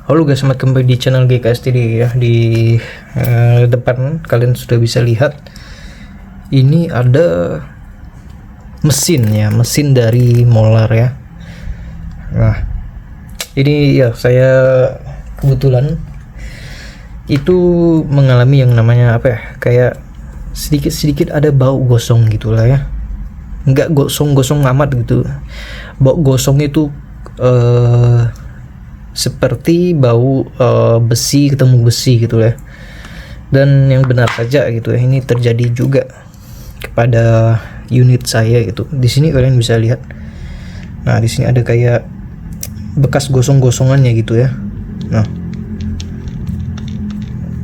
Halo guys, selamat kembali di channel GKSTD ya. Di depan kalian sudah bisa lihat ini ada mesin ya, mesin dari Molar ya. Nah, ini ya saya kebetulan itu mengalami yang namanya apa ya, kayak sedikit-sedikit ada bau gosong gitulah ya. Nggak gosong-gosong amat gitu. Bau gosong itu seperti bau besi ketemu besi gitu ya. Dan yang benar saja gitu ya, ini terjadi juga kepada unit saya gitu. Di sini kalian bisa lihat. Nah, di sini ada kayak bekas gosong-gosongannya gitu ya. Nah,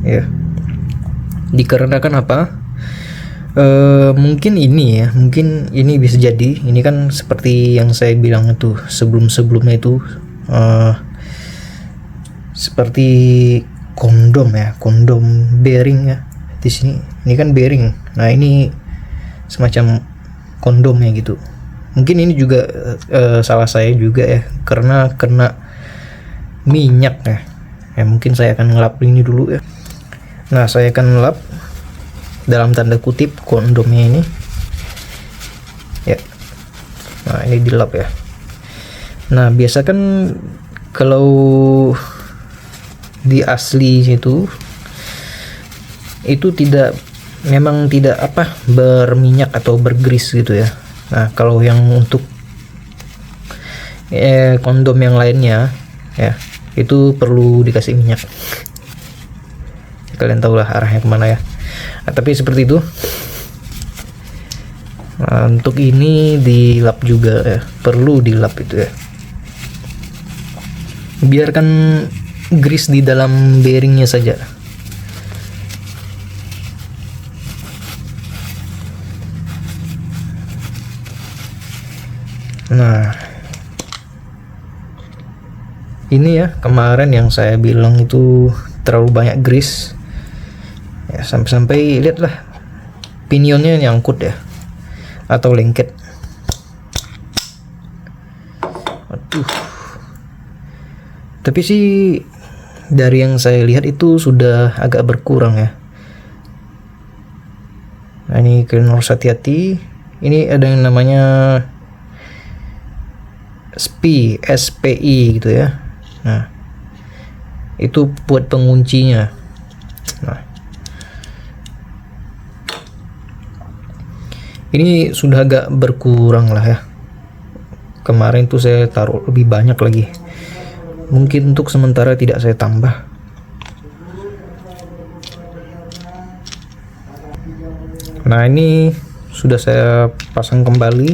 ya. Dikarenakan apa? Mungkin ini ya, mungkin ini bisa jadi. Ini kan seperti yang saya bilang itu sebelum-sebelumnya itu. Seperti kondom ya, kondom bearing ya. Di sini ini kan bearing. Nah, ini semacam kondomnya gitu. Mungkin ini juga salah saya juga ya, karena kena minyak ya. Ya mungkin saya akan ngelap ini dulu ya. Nah, saya akan ngelap dalam tanda kutip kondomnya ini ya. Nah, ini dilap ya. Nah, biasa kan kalau di asli itu memang tidak apa berminyak atau bergris gitu ya. Nah, kalau yang untuk kondom yang lainnya ya, itu perlu dikasih minyak. Kalian tahu lah arahnya kemana ya. Nah, tapi seperti itu. Nah, untuk ini dilap juga ya, perlu dilap itu ya. Biarkan grease di dalam bearingnya saja. Nah, ini ya kemarin yang saya bilang itu terlalu banyak grease ya, sampai-sampai lihatlah pinionnya nyangkut ya, atau lengket. Aduh. Tapi sih dari yang saya lihat itu sudah agak berkurang ya. Nah, ini kalian harus hati-hati. Ini ada yang namanya SPI gitu ya. Nah, itu buat penguncinya. Nah, ini sudah agak berkurang lah ya. Kemarin tuh saya taruh lebih banyak lagi. Mungkin untuk sementara tidak saya tambah. Nah, ini sudah saya pasang kembali.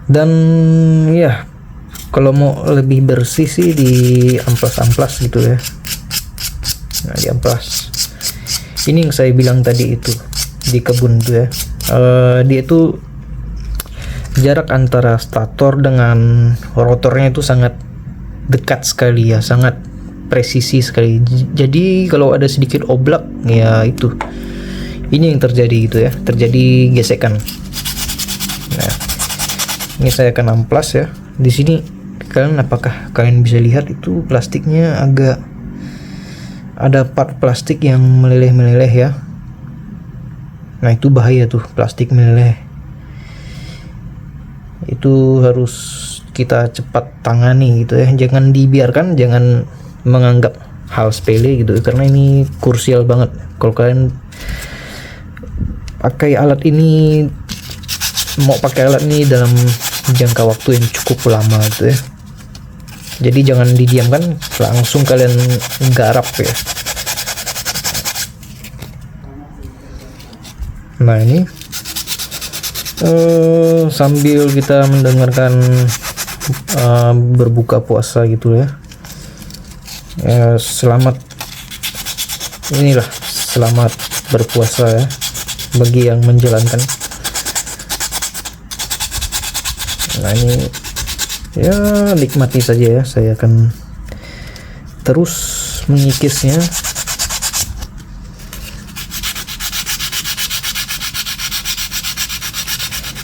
Dan ya, kalau mau lebih bersih sih di amplas-amplas gitu ya. Nah, di amplas. Ini yang saya bilang tadi itu di kebun tuh ya. Dia itu jarak antara stator dengan rotornya itu sangat dekat sekali ya, sangat presisi sekali. Jadi kalau ada sedikit oblak ya, itu ini yang terjadi gitu ya, terjadi gesekan. Nah, ini saya akan amplas ya. Di sini apakah kalian bisa lihat itu plastiknya agak ada part plastik yang meleleh-meleleh ya. Nah, itu bahaya tuh, plastik meleleh. Itu harus kita cepat tangani gitu ya. Jangan dibiarkan, jangan menganggap hal sepele gitu, karena ini krusial banget. Kalau kalian mau pakai alat ini dalam jangka waktu yang cukup lama gitu ya. Jadi jangan didiamkan, langsung kalian garap ya. Nah, ini sambil kita mendengarkan berbuka puasa gitu ya. Selamat berpuasa ya bagi yang menjalankan. Nah, ini ya nikmati saja ya. Saya akan terus mengikisnya.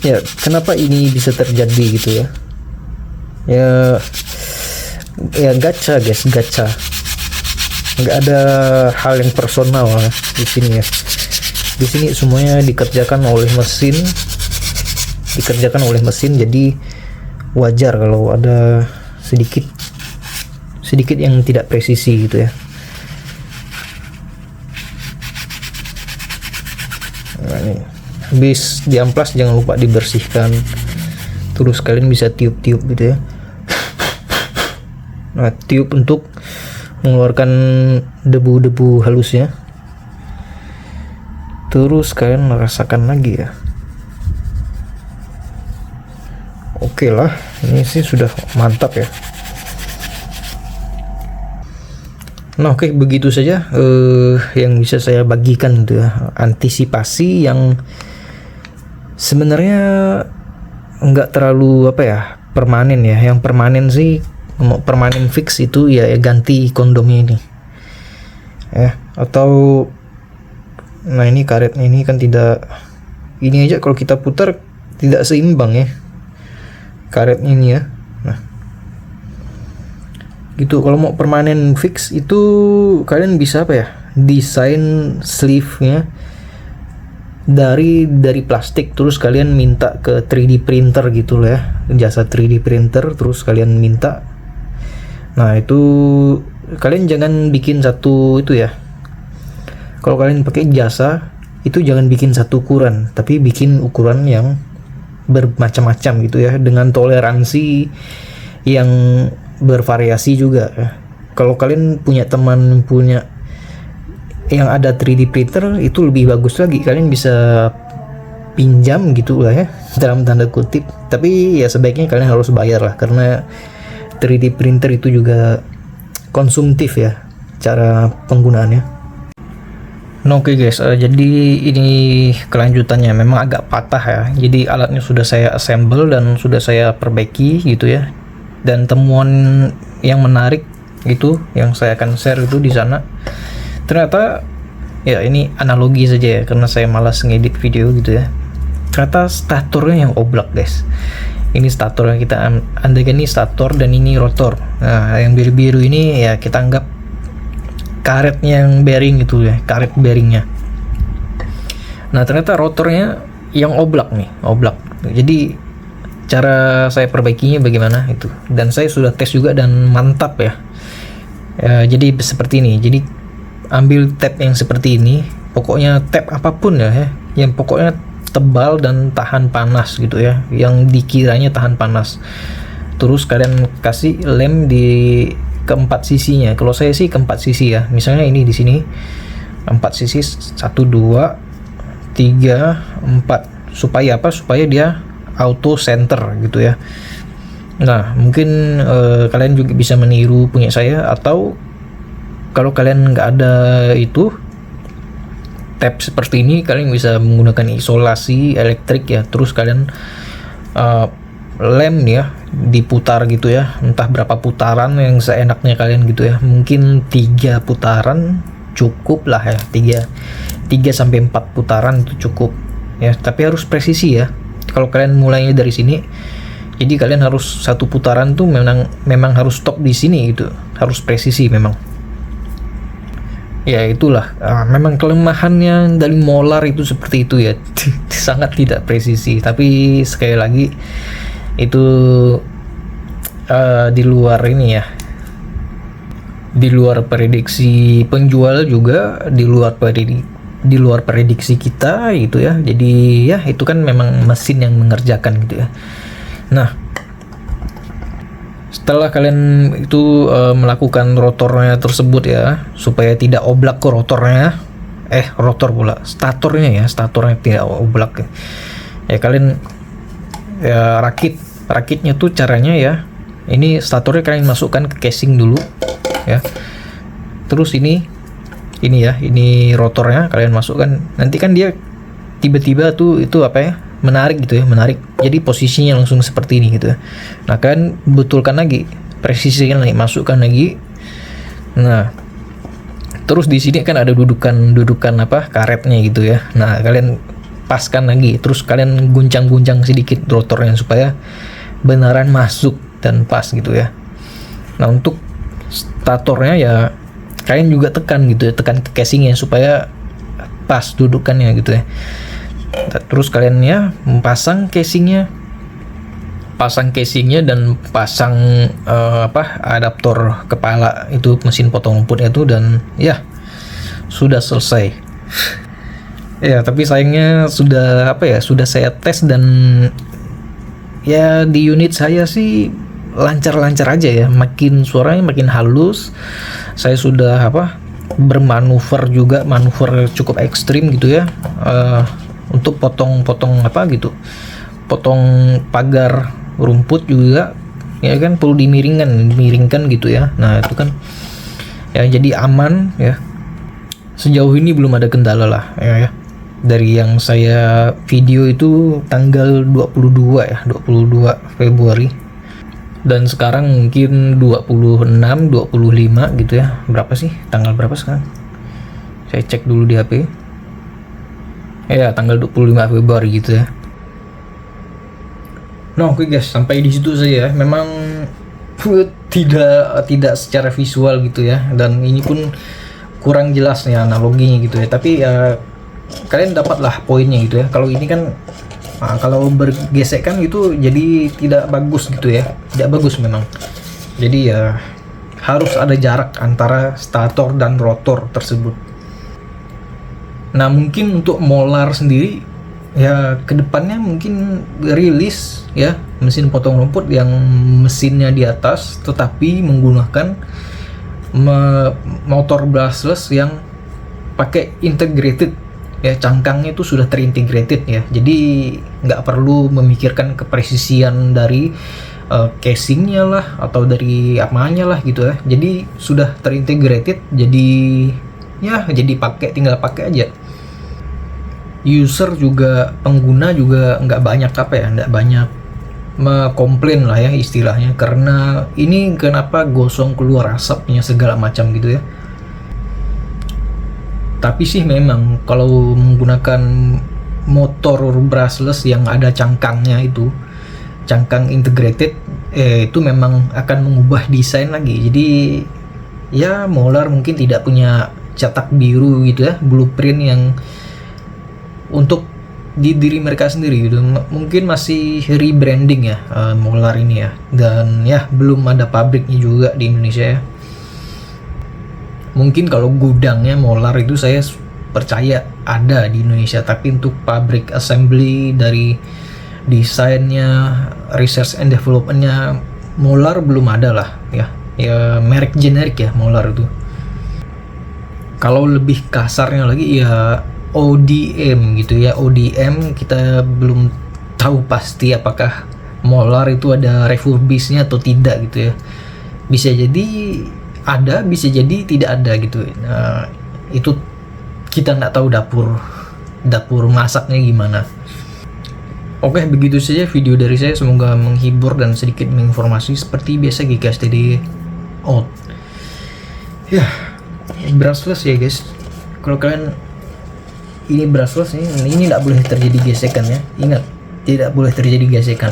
Ya, kenapa ini bisa terjadi gitu ya? Ya, ya gacha guys, gacha, nggak ada hal yang personal di sini ya. Di sini semuanya dikerjakan oleh mesin, jadi wajar kalau ada sedikit yang tidak presisi gitu ya. Nah, ini habis diamplas jangan lupa dibersihkan, terus kalian bisa tiup-tiup gitu ya. Nah, tiup untuk mengeluarkan debu-debu halusnya. Terus kalian merasakan lagi ya. Oke lah, ini sih sudah mantap ya. Nah, oke, begitu saja yang bisa saya bagikan gitu ya. Antisipasi yang sebenarnya nggak terlalu permanen ya. Yang permanen sih, mau permanen fix itu ya ganti kondomnya ini ya. Atau nah, ini karetnya ini kan tidak, ini aja kalau kita putar tidak seimbang ya karetnya ini ya. Nah gitu. Kalau mau permanen fix itu kalian bisa desain sleeve-nya dari plastik, terus kalian minta ke 3D printer gitu lah ya, jasa 3D printer, terus kalian minta. Nah itu kalian jangan bikin satu itu ya. Kalau kalian pakai jasa itu jangan bikin satu ukuran, tapi bikin ukuran yang bermacam-macam gitu ya, dengan toleransi yang bervariasi juga ya. Kalau kalian punya teman yang ada 3D printer itu lebih bagus lagi, kalian bisa pinjam gitu lah ya, dalam tanda kutip. Tapi ya sebaiknya kalian harus bayar lah, karena 3D printer itu juga konsumtif ya cara penggunaannya. Nah, oke guys, jadi ini kelanjutannya memang agak patah ya. Jadi alatnya sudah saya assemble dan sudah saya perbaiki gitu ya. Dan temuan yang menarik gitu yang saya akan share itu di sana. Ternyata ya ini analogi saja ya, karena saya malas ngedit video gitu ya. Ternyata statornya yang oblak guys. Ini stator yang kita andaikan ini stator dan ini rotor. Nah, yang biru-biru ini ya kita anggap karetnya yang bearing gitu ya, karet bearingnya. Nah, ternyata rotornya yang oblak nih, oblak. Jadi cara saya perbaikinya bagaimana itu, dan saya sudah tes juga dan mantap ya. Jadi seperti ini. Jadi ambil tab yang seperti ini, pokoknya tab apapun ya, yang pokoknya tebal dan tahan panas gitu ya, yang dikiranya tahan panas. Terus kalian kasih lem di keempat sisinya. Kalau saya sih keempat sisi ya, misalnya ini di sini 4 sisi, 1 2 3 4, supaya supaya dia auto center gitu ya. Nah mungkin kalian juga bisa meniru punya saya, atau kalau kalian nggak ada itu tab seperti ini, kalian bisa menggunakan isolasi elektrik ya. Terus kalian lem ya diputar gitu ya, entah berapa putaran yang seenaknya kalian gitu ya. Mungkin 3 putaran cukup lah ya, 3 sampai 4 putaran itu cukup ya, tapi harus presisi ya. Kalau kalian mulainya dari sini, jadi kalian harus 1 putaran tuh memang harus stop di sini gitu, harus presisi memang. Ya itulah, memang kelemahannya dari molar itu seperti itu ya. Sangat tidak presisi, tapi sekali lagi itu di luar ini ya, di luar prediksi penjual juga, di luar prediksi kita gitu ya. Jadi ya itu kan memang mesin yang mengerjakan gitu ya. Nah setelah kalian itu melakukan rotornya tersebut ya, supaya tidak oblak ke rotornya, rotor pula, statornya tidak oblak ya, kalian ya rakitnya tuh caranya ya, ini statornya kalian masukkan ke casing dulu ya. Terus ini ya, ini rotornya kalian masukkan, nanti kan dia tiba-tiba tuh itu menarik gitu ya, menarik. Jadi posisinya langsung seperti ini gitu ya. Nah kalian betulkan lagi, presisikan lagi, masukkan lagi. Nah terus di sini kan ada dudukan karetnya gitu ya. Nah kalian paskan lagi, terus kalian guncang-guncang sedikit rotornya supaya beneran masuk dan pas gitu ya. Nah untuk statornya ya kalian juga tekan gitu ya, tekan ke casingnya supaya pas dudukannya gitu ya. Terus kalian ya pasang casingnya dan pasang adaptor kepala itu mesin potong rumputnya itu, dan ya sudah selesai. Ya tapi sayangnya sudah sudah saya tes dan ya di unit saya sih lancar-lancar aja ya, suaranya makin halus. Saya sudah bermanuver juga, manuver cukup ekstrim gitu ya, untuk potong potong pagar rumput juga ya kan, perlu dimiringkan gitu ya. Nah itu kan ya jadi aman ya, sejauh ini belum ada kendala lah ya. Dari yang saya video itu tanggal 22 Februari, dan sekarang mungkin 26, 25 gitu ya. Berapa sih? Tanggal berapa sekarang? Saya cek dulu di HP. Ya, tanggal 25 Februari gitu ya. Nah, oke guys, sampai di situ saja ya. Memang tidak secara visual gitu ya, dan ini pun kurang jelas nih analoginya gitu ya. Tapi ya kalian dapatlah poinnya gitu ya. Kalau ini kan kalau bergesekan itu jadi tidak bagus gitu ya, tidak bagus memang. Jadi ya harus ada jarak antara stator dan rotor tersebut. Nah mungkin untuk molar sendiri ya kedepannya mungkin rilis ya mesin potong rumput yang mesinnya di atas tetapi menggunakan motor brushless yang pakai integrated ya, cangkangnya itu sudah terintegrated ya, jadi nggak perlu memikirkan kepresisian dari casingnya lah atau dari apanya lah gitu ya. Jadi sudah terintegrated, jadi tinggal pakai aja. User juga, pengguna juga nggak banyak komplain lah ya istilahnya, karena ini kenapa gosong keluar asapnya segala macam gitu ya. Tapi sih memang kalau menggunakan motor brushless yang ada cangkangnya itu, cangkang integrated, itu memang akan mengubah desain lagi. Jadi ya molar mungkin tidak punya cetak biru gitu ya, blueprint yang untuk di diri mereka sendiri gitu. Mungkin masih rebranding ya molar ini ya, dan ya belum ada pabriknya juga di Indonesia ya. Mungkin kalau gudangnya molar itu saya percaya ada di Indonesia, tapi untuk pabrik assembly dari desainnya, research and developmentnya molar belum ada lah ya. Ya merek generik ya molar itu. Kalau lebih kasarnya lagi ya ODM gitu ya. ODM kita belum tahu pasti apakah molar itu ada refurbishnya atau tidak gitu ya. Bisa jadi ada, bisa jadi tidak ada gitu. Nah, itu kita nggak tahu dapur masaknya gimana. Oke, begitu saja video dari saya, semoga menghibur dan sedikit menginformasi. Seperti biasa GKSTD out. Ya, brushless ya guys. Kalau kalian ini brushless ini nggak boleh terjadi gesekan ya. Ingat, tidak boleh terjadi gesekan.